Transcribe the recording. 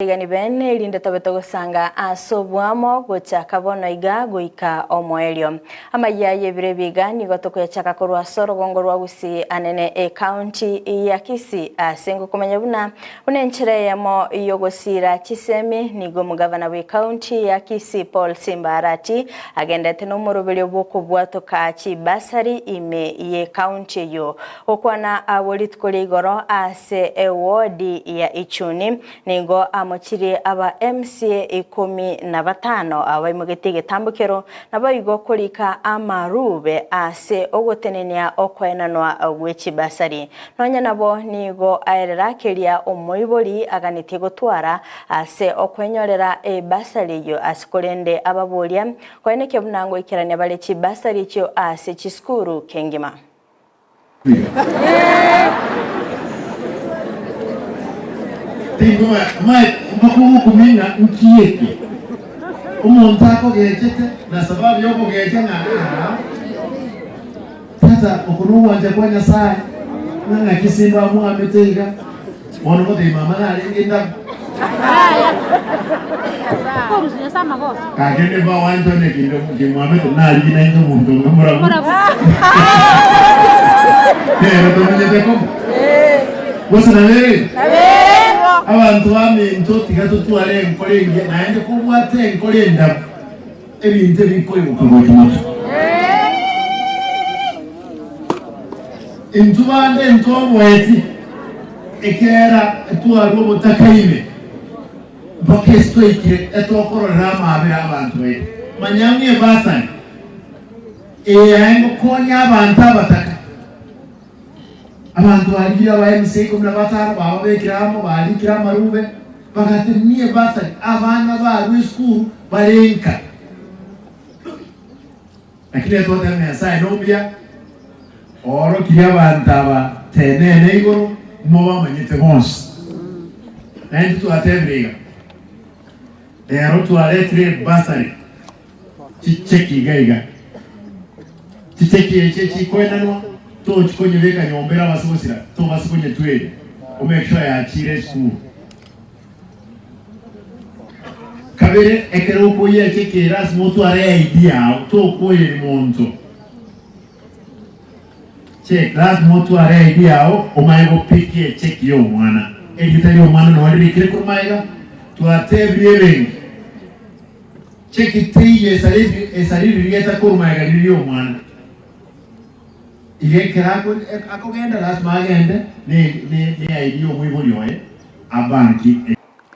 Igani bene ilinde tabeto gusanga asobwamo gocha kabono iga goika omwelio amayaye birebiga ni gotoko yachaka korwa soro gongorwa gusi anene county ya Kisii asengo kumenya buna unenchire yamo yogosira Chisemi nigo mugavana we county ya Kisii Paul Simbarati agenda teno morobelio boko bwato ka chibasari ime ye county yo okwana awolitko igoro ase ewodi ya Ichuni nigo mochiri aba MCA 15 abaimugete getambukero nabayigo kolika amarube ase ogotenenia okwenanwa gwechi basari nonya nabo nigo aerera kelia omoibori aganite gotwara ase okwenyorera basari yo asikolende ababolia kweneke bunango ikirania balechi basari cyo ase chiskuru kengima Makumu kumina ukiyeke umuntu akogejete na sababu yoko geje na tata okunuwa nje kwa Nyasaye nanga kisimba mu ametega wono ko de mama na lingenda ko rusinya sama go kagende ba wanjo ne kindo kimwame na lingina nje muntu ngomura pero to nje ko wose na le abantu bamenzo tigatutware nkorenge nanje kubwate nkorenda ebintu bikore mukomoto intubande ntobweti ekera etwaro mutakaime bakesto ikire etwakorora amabira abantu be manyamye basani ayengo konya abantu abataka abantu bagira ba MCA 15 baba bekiramo balikira marube bagatemye batari abana ba school balenka akile tote ne sai nobia oro kiya bantaba tenene igoro moba manyete bons nanti tu atebriga ero tu aletre basari chicheki gaiga chicheki echechi kwenanwa to chikonye beka nyombera basosira to basikonye twede omekisha ya chire school kabere ekero koye chekera smoto are idea to koye monto check last moto are idea o maigo piki check yo mwana editari omwana no wali kire ko maiga to atebri check itiye esariri rieta ko maiga lilio mwana ile kirako akogenda lazima agende ni idea muy bonito abanki